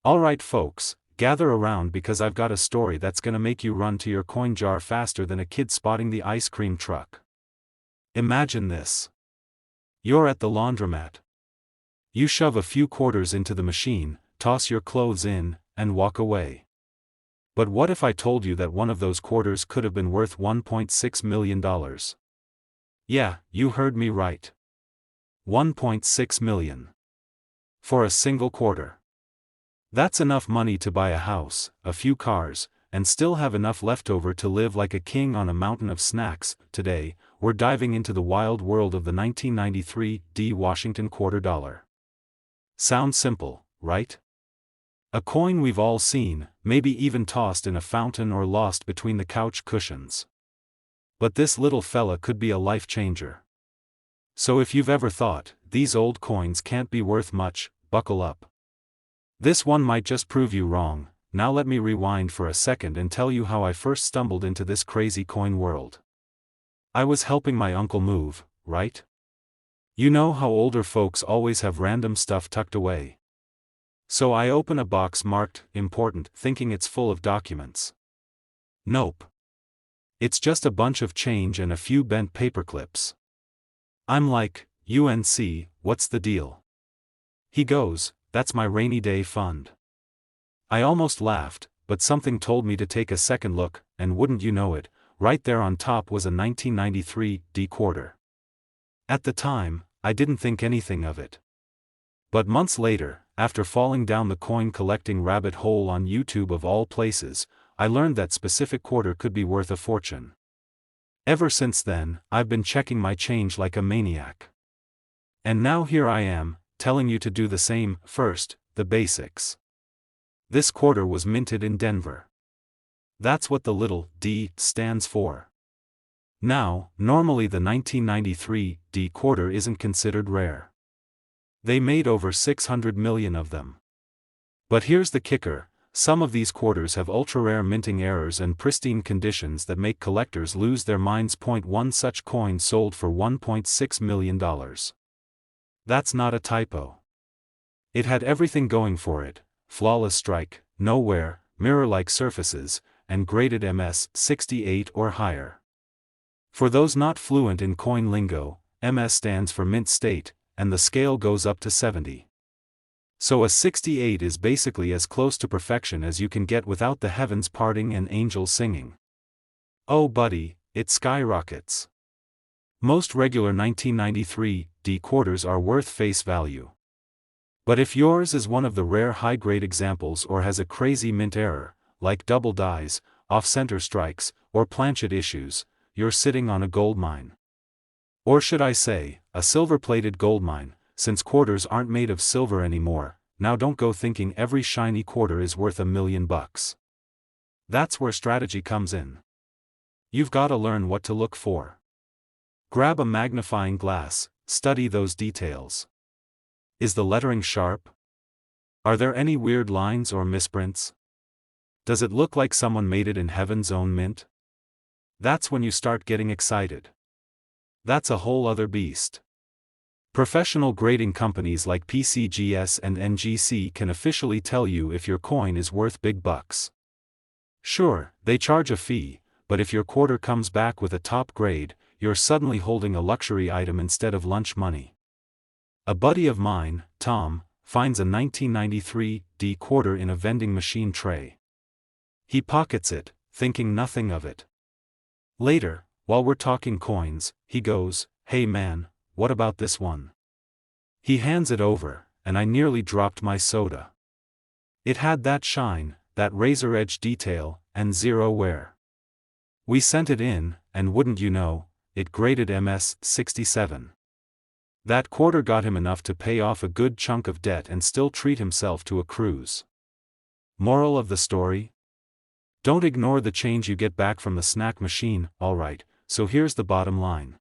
Alright folks, gather around because I've got a story that's gonna make you run to your coin jar faster than a kid spotting the ice cream truck. Imagine this. You're at the laundromat. You shove a few quarters into the machine, toss your clothes in, and walk away. But what if I told you that one of those quarters could have been worth $1.6 million? Yeah, you heard me right. $1.6 million. For a single quarter. That's enough money to buy a house, a few cars, and still have enough left over to live like a king on a mountain of snacks. Today, we're diving into the wild world of the 1993 D. Washington quarter dollar. Sounds simple, right? A coin we've all seen, maybe even tossed in a fountain or lost between the couch cushions. But this little fella could be a life changer. So if you've ever thought, these old coins can't be worth much, buckle up. This one might just prove you wrong. Now let me rewind for a second and tell you how I first stumbled into this crazy coin world. I was helping my uncle move, right? You know how older folks always have random stuff tucked away. So I open a box marked important, thinking it's full of documents. Nope. It's just a bunch of change and a few bent paper clips. I'm like, UNC, what's the deal? He goes, that's my rainy day fund. I almost laughed, but something told me to take a second look, and wouldn't you know it, right there on top was a 1993 D quarter. At the time, I didn't think anything of it. But months later, after falling down the coin collecting rabbit hole on YouTube of all places, I learned that specific quarter could be worth a fortune. Ever since then, I've been checking my change like a maniac. And now here I am, telling you to do the same. First, the basics. This quarter was minted in Denver. That's what the little D stands for. Now, normally the 1993 D quarter isn't considered rare. They made over 600 million of them. But here's the kicker, some of these quarters have ultra-rare minting errors and pristine conditions that make collectors lose their minds. One such coin sold for $1.6 million. That's not a typo. It had everything going for it: flawless strike, no wear, mirror-like surfaces, and graded MS 68 or higher. For those not fluent in coin lingo, MS stands for mint state, and the scale goes up to 70. So a 68 is basically as close to perfection as you can get without the heavens parting and angels singing. Oh buddy, it skyrockets. Most regular 1993 D quarters are worth face value. But if yours is one of the rare high-grade examples or has a crazy mint error, like double dies, off-center strikes, or planchet issues, you're sitting on a gold mine. Or should I say, a silver-plated gold mine, since quarters aren't made of silver anymore. Now don't go thinking every shiny quarter is worth $1 million. That's where strategy comes in. You've got to learn what to look for. Grab a magnifying glass, study those details. Is the lettering sharp? Are there any weird lines or misprints? Does it look like someone made it in heaven's own mint? That's when you start getting excited. That's a whole other beast. Professional grading companies like PCGS and NGC can officially tell you if your coin is worth big bucks. Sure, they charge a fee, but if your quarter comes back with a top grade, you're suddenly holding a luxury item instead of lunch money. A buddy of mine, Tom, finds a 1993 D quarter in a vending machine tray. He pockets it, thinking nothing of it. Later, while we're talking coins, he goes, "Hey man, what about this one?" He hands it over, and I nearly dropped my soda. It had that shine, that razor edge detail, and zero wear. We sent it in, and wouldn't you know, it graded MS 67. That quarter got him enough to pay off a good chunk of debt and still treat himself to a cruise. Moral of the story? Don't ignore the change you get back from the snack machine. Alright, so here's the bottom line.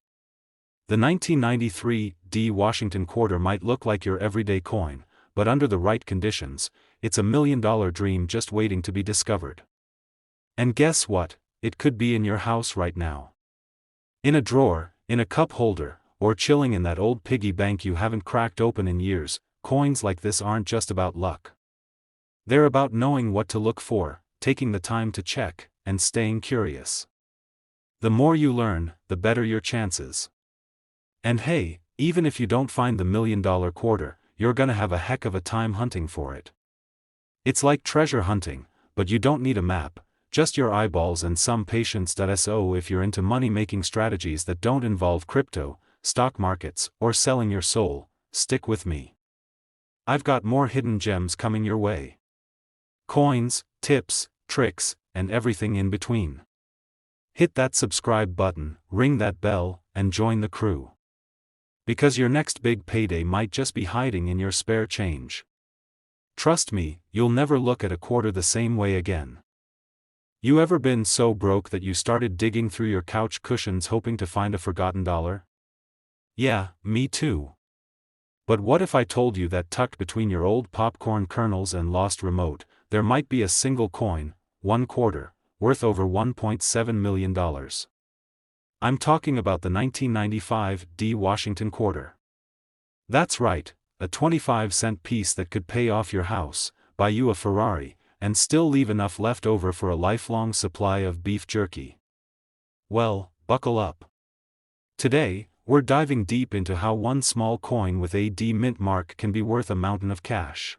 The 1993 D Washington quarter might look like your everyday coin, but under the right conditions, it's $1 million dream just waiting to be discovered. And guess what? It could be in your house right now. In a drawer, in a cup holder, or chilling in that old piggy bank you haven't cracked open in years. Coins like this aren't just about luck. They're about knowing what to look for, taking the time to check, and staying curious. The more you learn, the better your chances. And hey, even if you don't find the $1 million quarter, you're gonna have a heck of a time hunting for it. It's like treasure hunting, but you don't need a map, just your eyeballs and some patience. So if you're into money-making strategies that don't involve crypto, stock markets, or selling your soul, stick with me. I've got more hidden gems coming your way. Coins, tips, tricks, and everything in between. Hit that subscribe button, ring that bell, and join the crew. Because your next big payday might just be hiding in your spare change. Trust me, you'll never look at a quarter the same way again. You ever been so broke that you started digging through your couch cushions hoping to find a forgotten dollar? Yeah, me too. But what if I told you that tucked between your old popcorn kernels and lost remote, there might be a single coin, one quarter, worth over $1.7 million. I'm talking about the 1995 D Washington quarter. That's right, a 25-cent piece that could pay off your house, buy you a Ferrari, and still leave enough left over for a lifelong supply of beef jerky. Well, buckle up. Today, we're diving deep into how one small coin with a D mint mark can be worth a mountain of cash.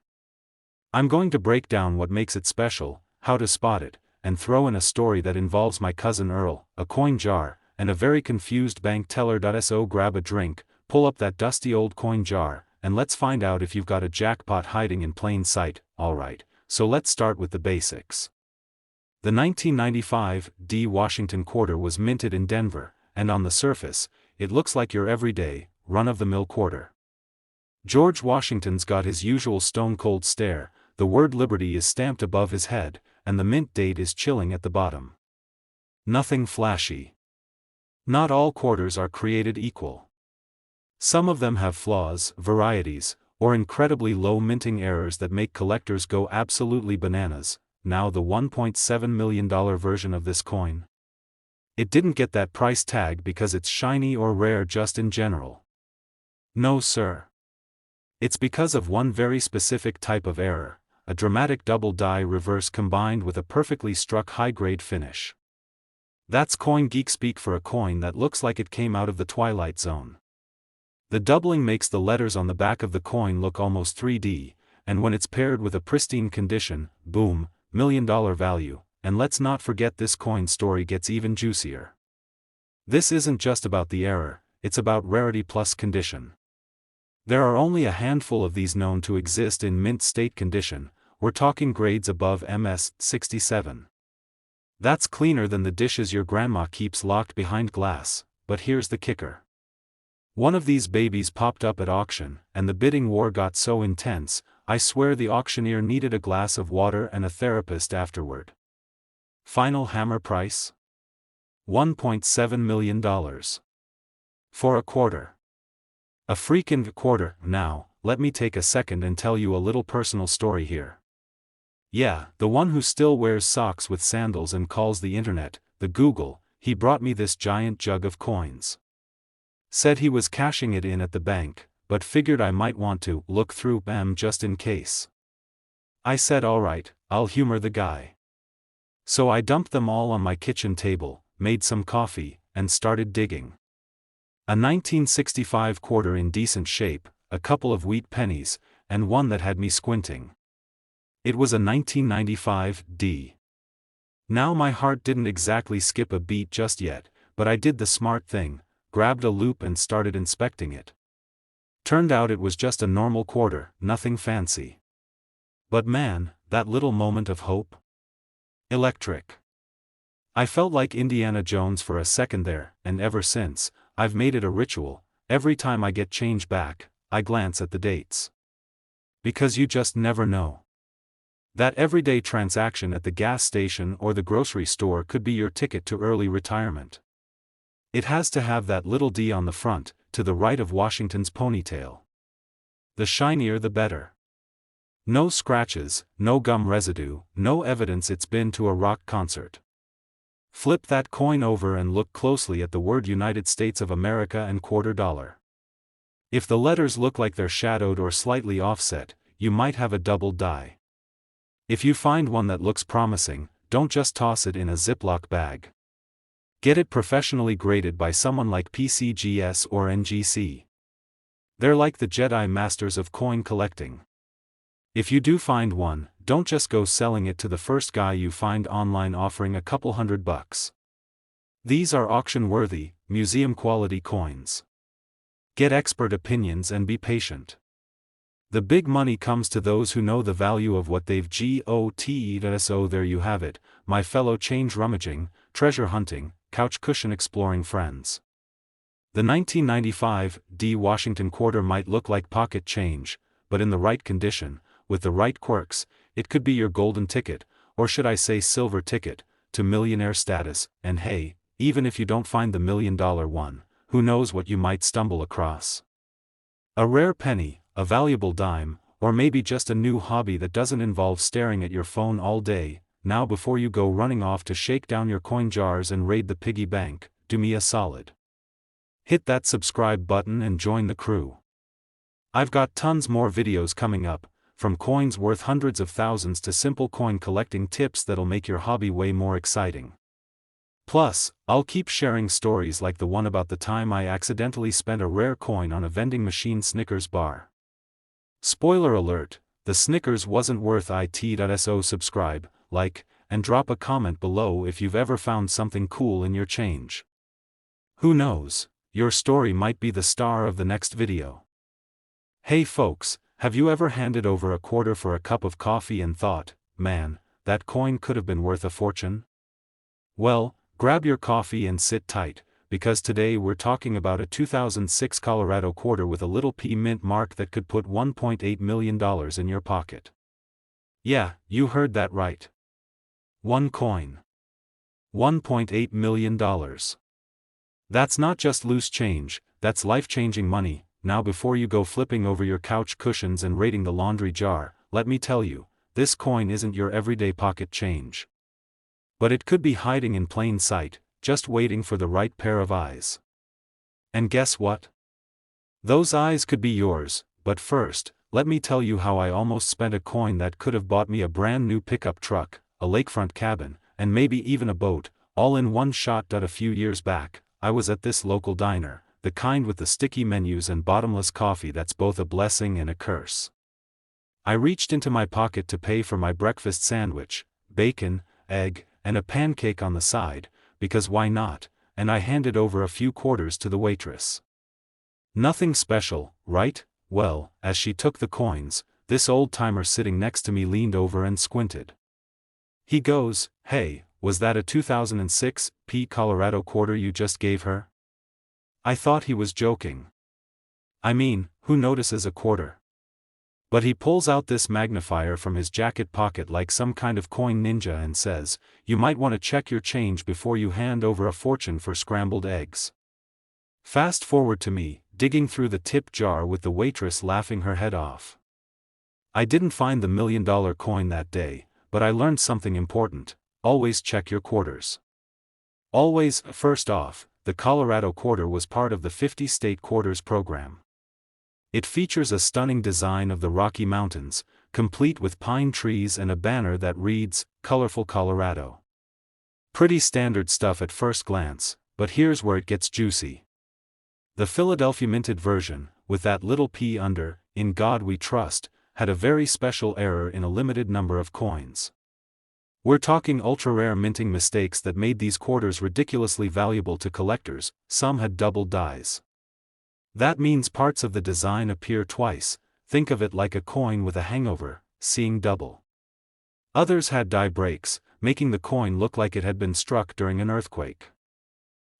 I'm going to break down what makes it special, how to spot it, and throw in a story that involves my cousin Earl, a coin jar, and a very confused bank teller. So grab a drink, pull up that dusty old coin jar, and let's find out if you've got a jackpot hiding in plain sight. Alright, so let's start with the basics. The 1995 D Washington quarter was minted in Denver, and on the surface, it looks like your everyday, run-of-the-mill quarter. George Washington's got his usual stone-cold stare, the word Liberty is stamped above his head, and the mint date is chilling at the bottom. Nothing flashy. Not all quarters are created equal. Some of them have flaws, varieties, or incredibly low minting errors that make collectors go absolutely bananas. Now the $1.7 million version of this coin. It didn't get that price tag because it's shiny or rare just in general. No sir. It's because of one very specific type of error, a dramatic double die reverse combined with a perfectly struck high-grade finish. That's CoinGeek speak for a coin that looks like it came out of the Twilight Zone. The doubling makes the letters on the back of the coin look almost 3D, and when it's paired with a pristine condition, boom, $1 million value. And let's not forget this coin story gets even juicier. This isn't just about the error, it's about rarity plus condition. There are only a handful of these known to exist in mint state condition. We're talking grades above MS-67. That's cleaner than the dishes your grandma keeps locked behind glass, but here's the kicker. One of these babies popped up at auction, and the bidding war got so intense, I swear the auctioneer needed a glass of water and a therapist afterward. Final hammer price? $1.7 million. For a quarter. A freaking quarter. Now, let me take a second and tell you a little personal story here. Yeah, the one who still wears socks with sandals and calls the internet, the Google, he brought me this giant jug of coins. Said he was cashing it in at the bank, but figured I might want to look through them just in case. I said alright, I'll humor the guy. So I dumped them all on my kitchen table, made some coffee, and started digging. A 1965 quarter in decent shape, a couple of wheat pennies, and one that had me squinting. It was a 1995 D. Now my heart didn't exactly skip a beat just yet, but I did the smart thing, grabbed a loupe and started inspecting it. Turned out it was just a normal quarter, nothing fancy. But man, that little moment of hope. Electric. I felt like Indiana Jones for a second there, and ever since, I've made it a ritual. Every time I get change back, I glance at the dates. Because you just never know. That everyday transaction at the gas station or the grocery store could be your ticket to early retirement. It has to have that little D on the front, to the right of Washington's ponytail. The shinier the better. No scratches, no gum residue, no evidence it's been to a rock concert. Flip that coin over and look closely at the word United States of America and quarter dollar. If the letters look like they're shadowed or slightly offset, you might have a double die. If you find one that looks promising, don't just toss it in a Ziploc bag. Get it professionally graded by someone like PCGS or NGC. They're like the Jedi masters of coin collecting. If you do find one, don't just go selling it to the first guy you find online offering a couple $100. These are auction-worthy, museum-quality coins. Get expert opinions and be patient. The big money comes to those who know the value of what they've got. So there you have it, my fellow change rummaging, treasure hunting, couch cushion exploring friends. The 1995 D. Washington quarter might look like pocket change, but in the right condition, with the right quirks, it could be your golden ticket, or should I say silver ticket, to millionaire status. And hey, even if you don't find the $1 million one, who knows what you might stumble across. A rare penny, a valuable dime, or maybe just a new hobby that doesn't involve staring at your phone all day. Now before you go running off to shake down your coin jars and raid the piggy bank, do me a solid. Hit that subscribe button and join the crew. I've got tons more videos coming up, from coins worth hundreds of thousands to simple coin collecting tips that'll make your hobby way more exciting. Plus, I'll keep sharing stories like the one about the time I accidentally spent a rare coin on a vending machine Snickers bar. Spoiler alert, the Snickers wasn't worth it. So subscribe, like, and drop a comment below if you've ever found something cool in your change. Who knows, your story might be the star of the next video. Hey folks, have you ever handed over a quarter for a cup of coffee and thought, man, that coin could have been worth a fortune? Well, grab your coffee and sit tight, because today we're talking about a 2006 Colorado quarter with a little P mint mark that could put $1.8 million in your pocket. Yeah, you heard that right. One coin. $1.8 million. That's not just loose change, that's life-changing money. Now before you go flipping over your couch cushions and raiding the laundry jar, let me tell you, this coin isn't your everyday pocket change. But it could be hiding in plain sight, just waiting for the right pair of eyes. And guess what? Those eyes could be yours, but first, let me tell you how I almost spent a coin that could have bought me a brand new pickup truck, a lakefront cabin, and maybe even a boat, all in one shot. A few years back, I was at this local diner, the kind with the sticky menus and bottomless coffee that's both a blessing and a curse. I reached into my pocket to pay for my breakfast sandwich, bacon, egg, and a pancake on the side, because why not, and I handed over a few quarters to the waitress. Nothing special, right? Well, as she took the coins, this old-timer sitting next to me leaned over and squinted. He goes, "Hey, was that a 2006 P Colorado quarter you just gave her?" I thought he was joking. I mean, who notices a quarter? But he pulls out this magnifier from his jacket pocket like some kind of coin ninja and says, "You might want to check your change before you hand over a fortune for scrambled eggs." Fast forward to me, digging through the tip jar with the waitress laughing her head off. I didn't find the $1 million coin that day, but I learned something important: always check your quarters. Always. First off, the Colorado quarter was part of the 50-state quarters program. It features a stunning design of the Rocky Mountains, complete with pine trees and a banner that reads, "Colorful Colorado." Pretty standard stuff at first glance, but here's where it gets juicy. The Philadelphia minted version, with that little P under, "In God We Trust," had a very special error in a limited number of coins. We're talking ultra-rare minting mistakes that made these quarters ridiculously valuable to collectors. Some had double dies. That means parts of the design appear twice. Think of it like a coin with a hangover, seeing double. Others had die breaks, making the coin look like it had been struck during an earthquake.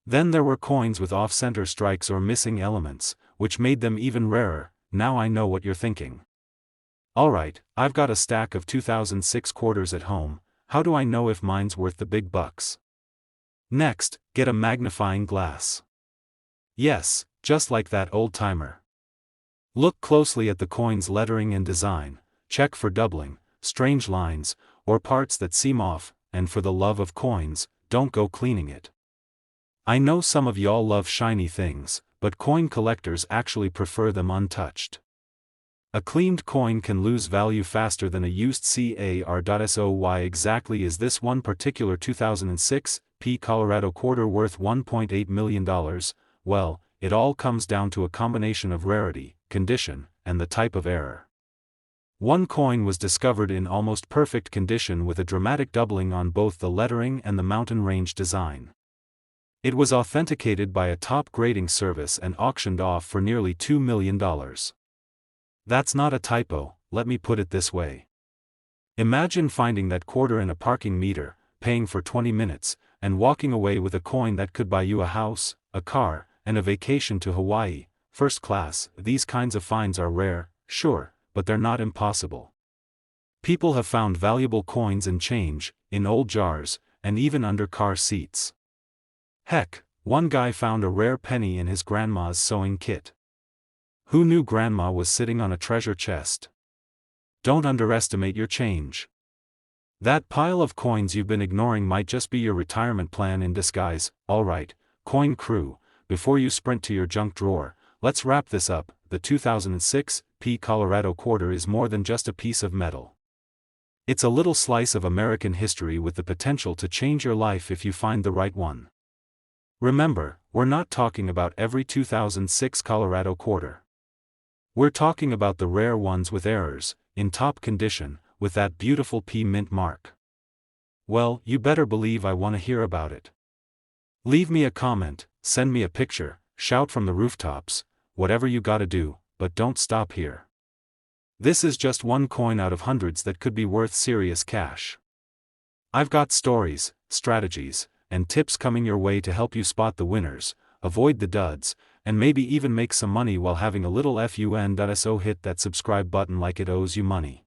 Then there were coins with off-center strikes or missing elements, which made them even rarer. Now I know what you're thinking. Alright, I've got a stack of 2006 quarters at home. How do I know if mine's worth the big bucks? Next, get a magnifying glass. Yes, just like that old-timer. Look closely at the coin's lettering and design, check for doubling, strange lines, or parts that seem off, and for the love of coins, don't go cleaning it. I know some of y'all love shiny things, but coin collectors actually prefer them untouched. A cleaned coin can lose value faster than a used CAR. So why exactly is this one particular 2006 P Colorado quarter worth $1.8 million? Well, it all comes down to a combination of rarity, condition, and the type of error. One coin was discovered in almost perfect condition with a dramatic doubling on both the lettering and the mountain range design. It was authenticated by a top grading service and auctioned off for nearly $2 million. That's not a typo, let me put it this way. Imagine finding that quarter in a parking meter, paying for 20 minutes, and walking away with a coin that could buy you a house, a car, and a vacation to Hawaii, first class. These kinds of finds are rare, sure, but they're not impossible. People have found valuable coins and change, in old jars, and even under car seats. Heck, one guy found a rare penny in his grandma's sewing kit. Who knew grandma was sitting on a treasure chest? Don't underestimate your change. That pile of coins you've been ignoring might just be your retirement plan in disguise. Alright, coin crew, before you sprint to your junk drawer, let's wrap this up. The 2006 P Colorado quarter is more than just a piece of metal. It's a little slice of American history with the potential to change your life if you find the right one. Remember, we're not talking about every 2006 Colorado quarter. We're talking about the rare ones with errors, in top condition, with that beautiful P mint mark. Well, you better believe I want to hear about it. Leave me a comment, send me a picture, shout from the rooftops, whatever you gotta do, but don't stop here. This is just one coin out of hundreds that could be worth serious cash. I've got stories, strategies, and tips coming your way to help you spot the winners, avoid the duds, and maybe even make some money while having a little fun. So hit that subscribe button like it owes you money.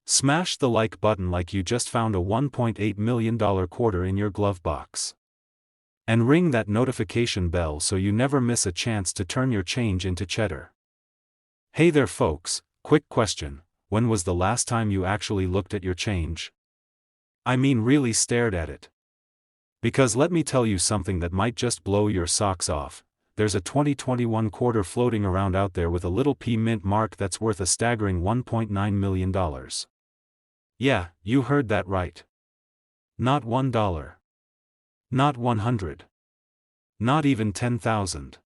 Smash the like button like you just found a $1.8 million quarter in your glove box. And ring that notification bell so you never miss a chance to turn your change into cheddar. Hey there folks, quick question, when was the last time you actually looked at your change? I mean really stared at it. Because let me tell you something that might just blow your socks off, there's a 2021 quarter floating around out there with a little P mint mark that's worth a staggering $1.9 million. Yeah, you heard that right. Not $1. Not 100. Not even 10,000.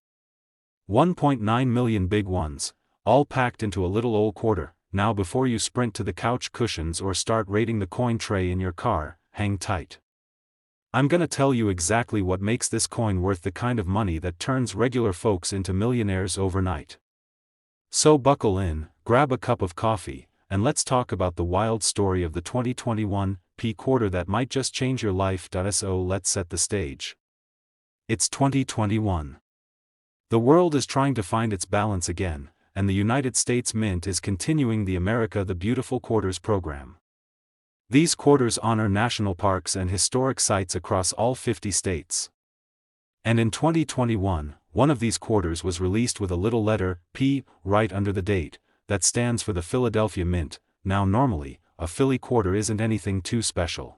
1.9 million big ones, all packed into a little old quarter. Now before you sprint to the couch cushions or start raiding the coin tray in your car, hang tight. I'm gonna tell you exactly what makes this coin worth the kind of money that turns regular folks into millionaires overnight. So buckle in, grab a cup of coffee, and let's talk about the wild story of the 2021 P quarter that might just change your life. So let's set the stage. It's 2021. The world is trying to find its balance again, and the United States Mint is continuing the America the Beautiful Quarters program. These quarters honor national parks and historic sites across all 50 states. And in 2021, one of these quarters was released with a little letter, P, right under the date, that stands for the Philadelphia Mint. Now normally, a Philly quarter isn't anything too special.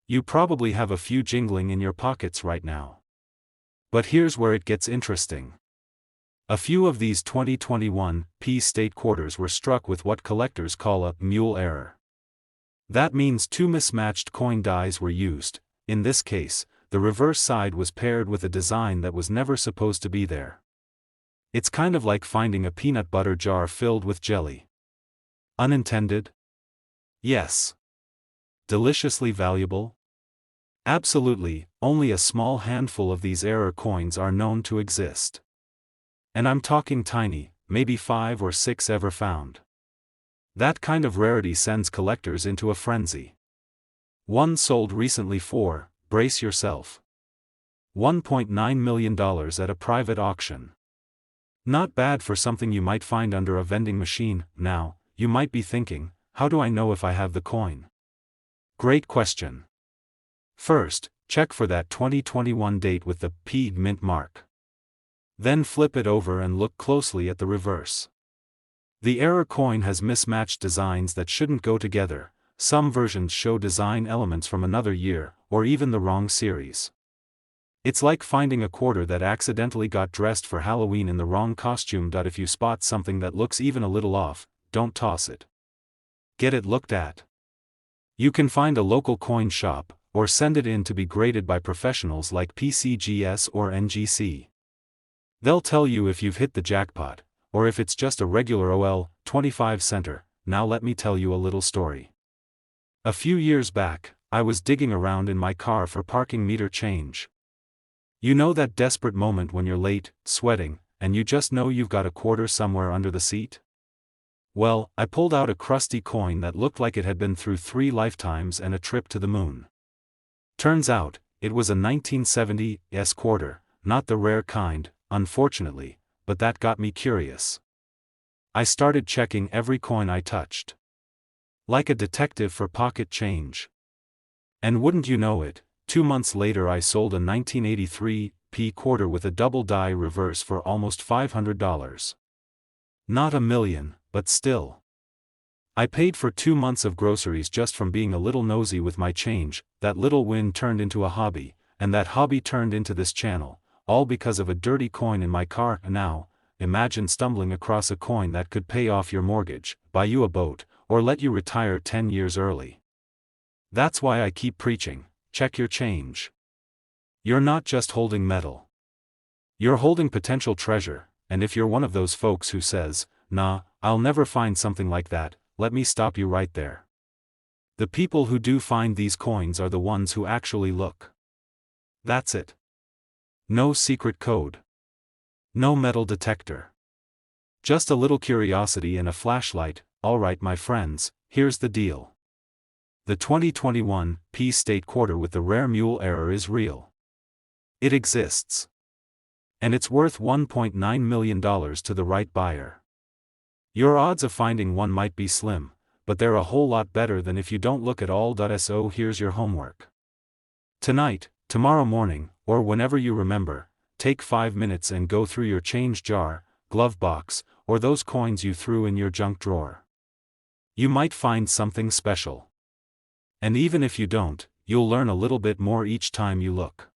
You probably have a few jingling in your pockets right now. But here's where it gets interesting. A few of these 2021 P state quarters were struck with what collectors call a mule error. That means two mismatched coin dies were used. In this case, the reverse side was paired with a design that was never supposed to be there. It's kind of like finding a peanut butter jar filled with jelly. Unintended? Yes. Deliciously valuable? Absolutely, only a small handful of these error coins are known to exist. And I'm talking tiny, maybe 5 or 6 ever found. That kind of rarity sends collectors into a frenzy. One sold recently for, brace yourself, $1.9 million at a private auction. Not bad for something you might find under a vending machine. Now, you might be thinking, how do I know if I have the coin? Great question. First, check for that 2021 date with the P mint mark. Then flip it over and look closely at the reverse. The error coin has mismatched designs that shouldn't go together. Some versions show design elements from another year, or even the wrong series. It's like finding a quarter that accidentally got dressed for Halloween in the wrong costume. If you spot something that looks even a little off, don't toss it. Get it looked at. You can find a local coin shop, or send it in to be graded by professionals like PCGS or NGC. They'll tell you if you've hit the jackpot, or if it's just a regular OL, 25 center. Now let me tell you a little story. A few years back, I was digging around in my car for parking meter change. You know that desperate moment when you're late, sweating, and you just know you've got a quarter somewhere under the seat? Well, I pulled out a crusty coin that looked like it had been through 3 lifetimes and a trip to the moon. Turns out, it was a 1970s quarter, not the rare kind, unfortunately, but that got me curious. I started checking every coin I touched. Like a detective for pocket change. And wouldn't you know it, 2 months later I sold a 1983 quarter with a double die reverse for almost $500. Not a million, but still. I paid for 2 months of groceries just from being a little nosy with my change. That little win turned into a hobby, and that hobby turned into this channel, all because of a dirty coin in my car. Now, imagine stumbling across a coin that could pay off your mortgage, buy you a boat, or let you retire 10 years early. That's why I keep preaching, check your change. You're not just holding metal. You're holding potential treasure, and if you're one of those folks who says, "Nah, I'll never find something like that," let me stop you right there. The people who do find these coins are the ones who actually look. That's it. No secret code. No metal detector. Just a little curiosity and a flashlight. Alright my friends, here's the deal. The 2021 P-State quarter with the rare mule error is real. It exists. And it's worth $1.9 million to the right buyer. Your odds of finding one might be slim, but they're a whole lot better than if you don't look at all. So here's your homework. Tonight, tomorrow morning, or whenever you remember, take 5 minutes and go through your change jar, glove box, or those coins you threw in your junk drawer. You might find something special. And even if you don't, you'll learn a little bit more each time you look.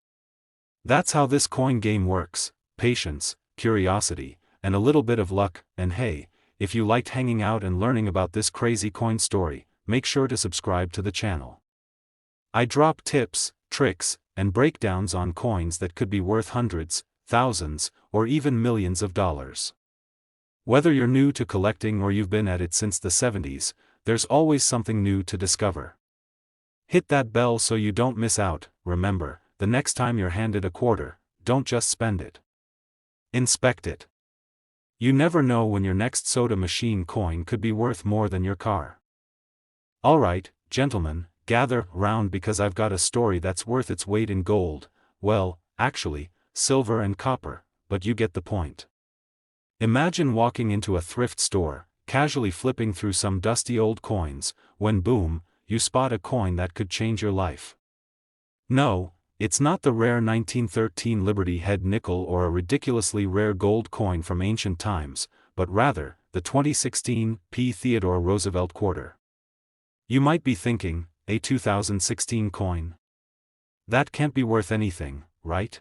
That's how this coin game works: patience, curiosity, and a little bit of luck. And hey, if you liked hanging out and learning about this crazy coin story, make sure to subscribe to the channel. I drop tips, tricks, and breakdowns on coins that could be worth hundreds, thousands, or even millions of dollars. Whether you're new to collecting or you've been at it since the 70s, there's always something new to discover. Hit that bell so you don't miss out. Remember, the next time you're handed a quarter, don't just spend it. Inspect it. You never know when your next soda machine coin could be worth more than your car. Alright, gentlemen, gather round because I've got a story that's worth its weight in gold, well, actually, silver and copper, but you get the point. Imagine walking into a thrift store, casually flipping through some dusty old coins, when boom, you spot a coin that could change your life. No, it's not the rare 1913 Liberty Head nickel or a ridiculously rare gold coin from ancient times, but rather, the 2016 Theodore Roosevelt quarter. You might be thinking, a 2016 coin? That can't be worth anything, right?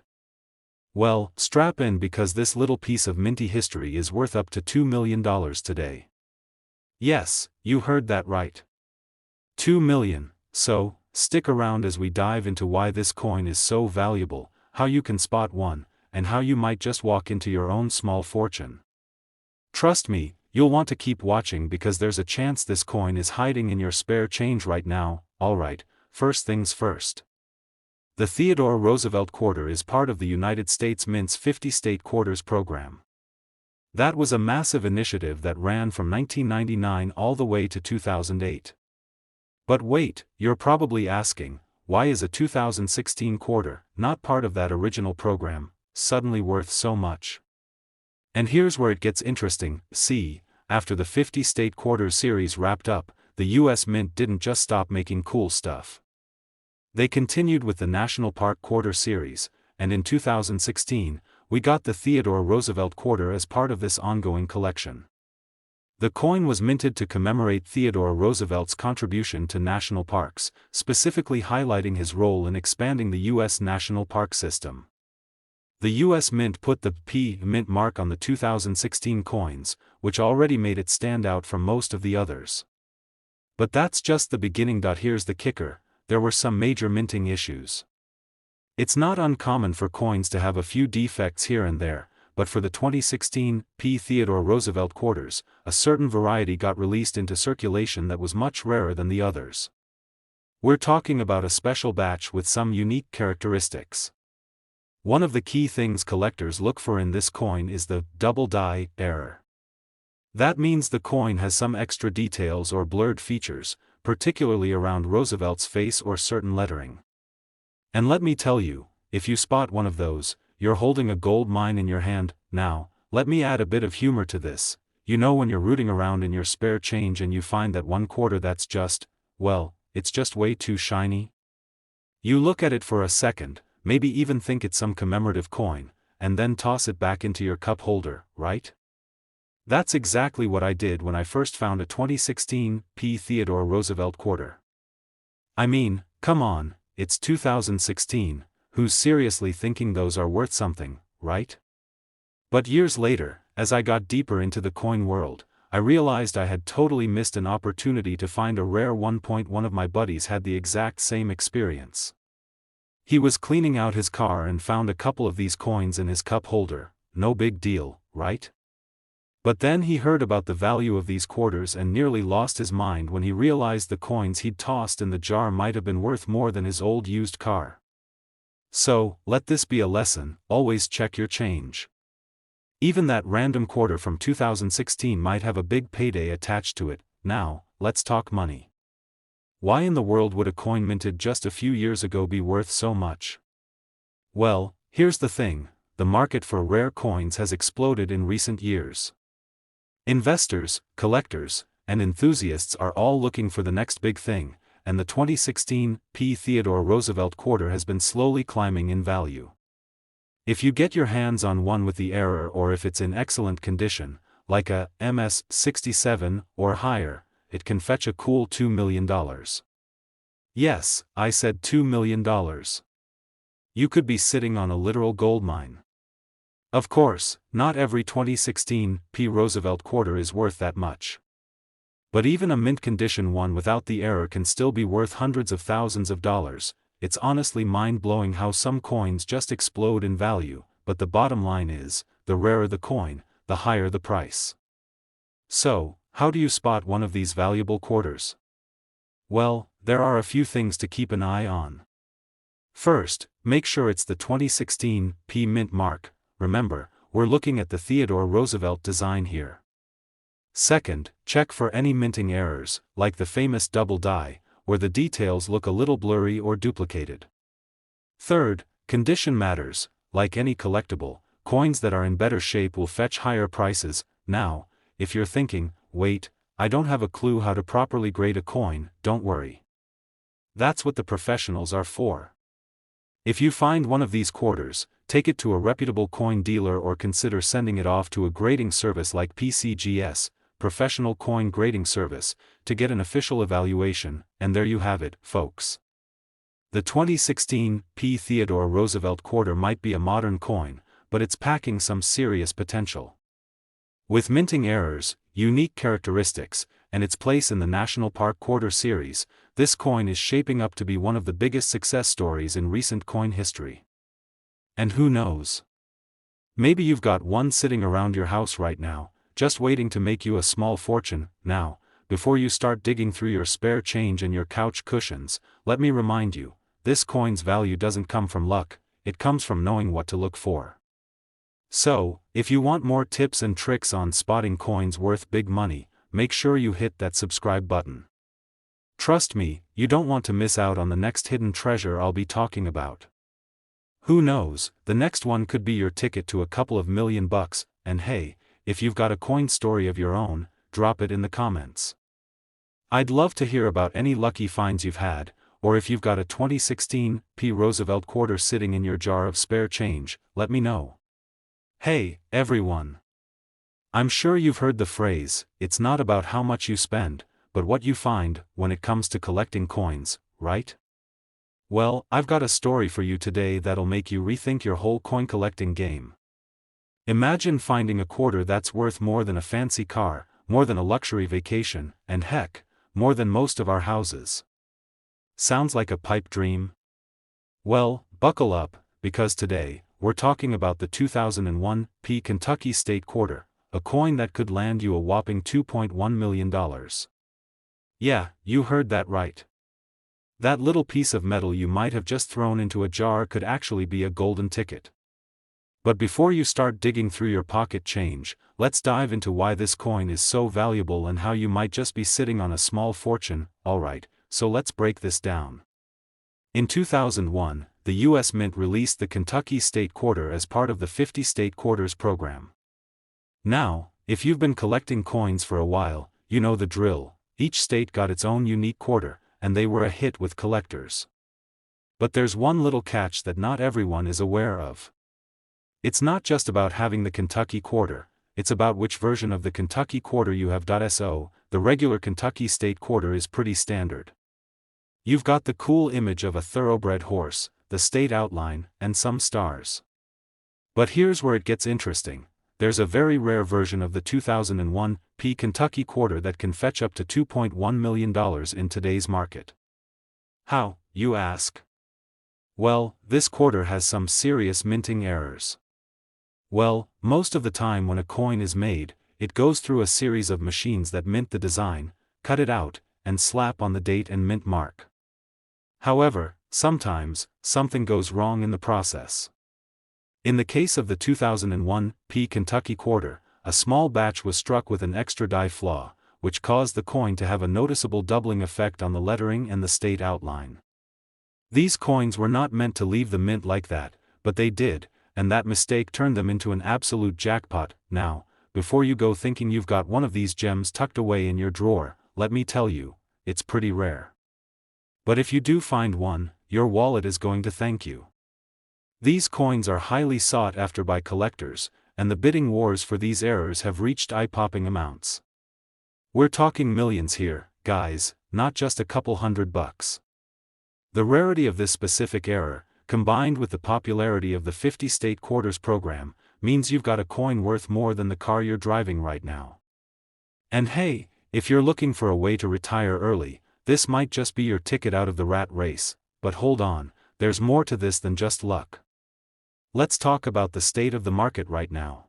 Well, strap in because this little piece of minty history is worth up to $2 million today. Yes, you heard that right. 2 million, so, stick around as we dive into why this coin is so valuable, how you can spot one, and how you might just walk into your own small fortune. Trust me, you'll want to keep watching because there's a chance this coin is hiding in your spare change right now. Alright, first things first. The Theodore Roosevelt quarter is part of the United States Mint's 50-state quarters program. That was a massive initiative that ran from 1999 all the way to 2008. But wait, you're probably asking, why is a 2016 quarter, not part of that original program, suddenly worth so much? And here's where it gets interesting. See, after the 50-state quarters series wrapped up, the US Mint didn't just stop making cool stuff. They continued with the National Park Quarter series, and in 2016, we got the Theodore Roosevelt quarter as part of this ongoing collection. The coin was minted to commemorate Theodore Roosevelt's contribution to national parks, specifically highlighting his role in expanding the U.S. national park system. The US Mint put the P Mint mark on the 2016 coins, which already made it stand out from most of the others. But that's just the beginning. Here's the kicker: there were some major minting issues. It's not uncommon for coins to have a few defects here and there, but for the 2016 P Theodore Roosevelt quarters, a certain variety got released into circulation that was much rarer than the others. We're talking about a special batch with some unique characteristics. One of the key things collectors look for in this coin is the double die error. That means the coin has some extra details or blurred features, particularly around Roosevelt's face or certain lettering. And let me tell you, if you spot one of those, you're holding a gold mine in your hand. Now, let me add a bit of humor to this. You know when you're rooting around in your spare change and you find that one quarter that's just, well, it's just way too shiny? You look at it for a second, maybe even think it's some commemorative coin, and then toss it back into your cup holder, right? That's exactly what I did when I first found a 2016 P Theodore Roosevelt quarter. I mean, come on, it's 2016, who's seriously thinking those are worth something, right? But years later, as I got deeper into the coin world, I realized I had totally missed an opportunity to find a rare one. One of my buddies had the exact same experience. He was cleaning out his car and found a couple of these coins in his cup holder. No big deal, right? But then he heard about the value of these quarters and nearly lost his mind when he realized the coins he'd tossed in the jar might have been worth more than his old used car. So, let this be a lesson: always check your change. Even that random quarter from 2016 might have a big payday attached to it. Now, let's talk money. Why in the world would a coin minted just a few years ago be worth so much? Well, here's the thing: the market for rare coins has exploded in recent years. Investors, collectors, and enthusiasts are all looking for the next big thing, and the 2016 P Theodore Roosevelt quarter has been slowly climbing in value. If you get your hands on one with the error, or if it's in excellent condition, like a MS-67 or higher, it can fetch a cool $2 million. Yes, I said $2 million. You could be sitting on a literal gold mine. Of course, not every 2016 P Roosevelt quarter is worth that much. But even a mint condition one without the error can still be worth hundreds of thousands of dollars. It's honestly mind-blowing how some coins just explode in value, but the bottom line is, the rarer the coin, the higher the price. So, how do you spot one of these valuable quarters? Well, there are a few things to keep an eye on. First, make sure it's the 2016 P Mint mark. Remember, we're looking at the Theodore Roosevelt design here. Second, check for any minting errors, like the famous double die, where the details look a little blurry or duplicated. Third, condition matters. Like any collectible, coins that are in better shape will fetch higher prices. Now, if you're thinking, wait, I don't have a clue how to properly grade a coin, don't worry. That's what the professionals are for. If you find one of these quarters, take it to a reputable coin dealer or consider sending it off to a grading service like PCGS, Professional Coin Grading Service, to get an official evaluation. And there you have it, folks. The 2016 P Theodore Roosevelt quarter might be a modern coin, but it's packing some serious potential. With minting errors, unique characteristics, and its place in the National Park Quarter series, this coin is shaping up to be one of the biggest success stories in recent coin history. And who knows? Maybe you've got one sitting around your house right now, just waiting to make you a small fortune. Now, before you start digging through your spare change and your couch cushions, let me remind you, this coin's value doesn't come from luck, it comes from knowing what to look for. So, if you want more tips and tricks on spotting coins worth big money, make sure you hit that subscribe button. Trust me, you don't want to miss out on the next hidden treasure I'll be talking about. Who knows, the next one could be your ticket to a couple of $1 million, and hey, if you've got a coin story of your own, drop it in the comments. I'd love to hear about any lucky finds you've had, or if you've got a 2016 P Roosevelt quarter sitting in your jar of spare change, let me know. Hey, everyone! I'm sure you've heard the phrase, it's not about how much you spend, but what you find, when it comes to collecting coins, right? Well, I've got a story for you today that'll make you rethink your whole coin collecting game. Imagine finding a quarter that's worth more than a fancy car, more than a luxury vacation, and heck, more than most of our houses. Sounds like a pipe dream? Well, buckle up, because today, we're talking about the 2001 Kentucky State Quarter, a coin that could land you a whopping $2.1 million. Yeah, you heard that right. That little piece of metal you might have just thrown into a jar could actually be a golden ticket. But before you start digging through your pocket change, let's dive into why this coin is so valuable and how you might just be sitting on a small fortune. Alright, so let's break this down. In 2001, the U.S. Mint released the Kentucky State Quarter as part of the 50 State Quarters program. Now, if you've been collecting coins for a while, you know the drill. Each state got its own unique quarter, and they were a hit with collectors. But there's one little catch that not everyone is aware of. It's not just about having the Kentucky Quarter, it's about which version of the Kentucky Quarter you have. So, the regular Kentucky State Quarter is pretty standard. You've got the cool image of a thoroughbred horse, the state outline, and some stars. But here's where it gets interesting. There's a very rare version of the 2001 Kentucky Quarter that can fetch up to $2.1 million in today's market. How, you ask? Well, this quarter has some serious minting errors. Well, most of the time when a coin is made, it goes through a series of machines that mint the design, cut it out, and slap on the date and mint mark. However, sometimes, something goes wrong in the process. In the case of the 2001 Kentucky Quarter, a small batch was struck with an extra die flaw, which caused the coin to have a noticeable doubling effect on the lettering and the state outline. These coins were not meant to leave the mint like that, but they did, and that mistake turned them into an absolute jackpot. Now, before you go thinking you've got one of these gems tucked away in your drawer, let me tell you, it's pretty rare. But if you do find one, your wallet is going to thank you. These coins are highly sought after by collectors, and the bidding wars for these errors have reached eye-popping amounts. We're talking millions here, guys, not just a couple $100. The rarity of this specific error, combined with the popularity of the 50 State Quarters program, means you've got a coin worth more than the car you're driving right now. And hey, if you're looking for a way to retire early, this might just be your ticket out of the rat race. But hold on, there's more to this than just luck. Let's talk about the state of the market right now.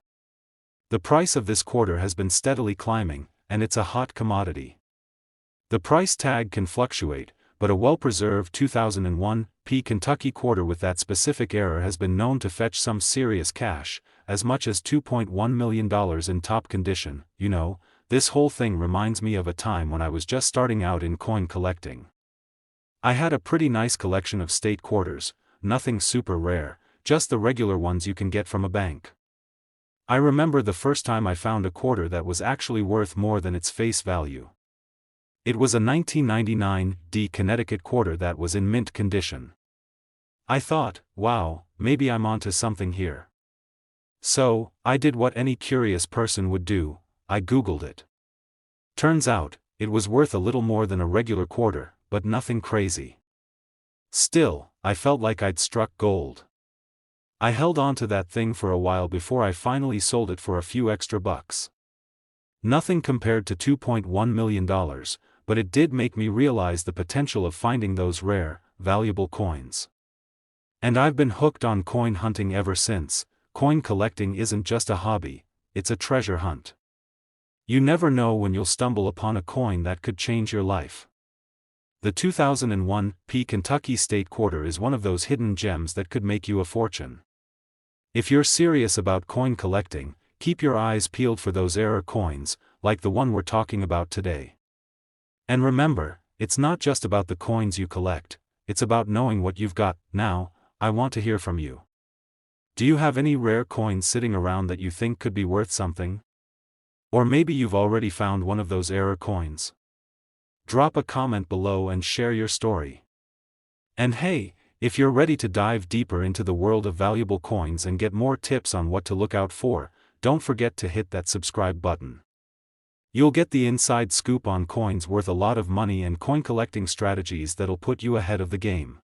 The price of this quarter has been steadily climbing, and it's a hot commodity. The price tag can fluctuate, but a well-preserved 2001 Kentucky Quarter with that specific error has been known to fetch some serious cash, as much as $2.1 million in top condition. You know, this whole thing reminds me of a time when I was just starting out in coin collecting. I had a pretty nice collection of state quarters, nothing super rare, just the regular ones you can get from a bank. I remember the first time I found a quarter that was actually worth more than its face value. It was a 1999 Connecticut quarter that was in mint condition. I thought, wow, maybe I'm onto something here. So, I did what any curious person would do, I Googled it. Turns out, it was worth a little more than a regular quarter, but nothing crazy. Still, I felt like I'd struck gold. I held on to that thing for a while before I finally sold it for a few extra bucks. Nothing compared to $2.1 million, but it did make me realize the potential of finding those rare, valuable coins. And I've been hooked on coin hunting ever since. Coin collecting isn't just a hobby, it's a treasure hunt. You never know when you'll stumble upon a coin that could change your life. The 2001 Kentucky State Quarter is one of those hidden gems that could make you a fortune. If you're serious about coin collecting, keep your eyes peeled for those rare coins, like the one we're talking about today. And remember, it's not just about the coins you collect, it's about knowing what you've got. Now, I want to hear from you. Do you have any rare coins sitting around that you think could be worth something? Or maybe you've already found one of those rare coins. Drop a comment below and share your story. And hey, if you're ready to dive deeper into the world of valuable coins and get more tips on what to look out for, don't forget to hit that subscribe button. You'll get the inside scoop on coins worth a lot of money and coin collecting strategies that'll put you ahead of the game.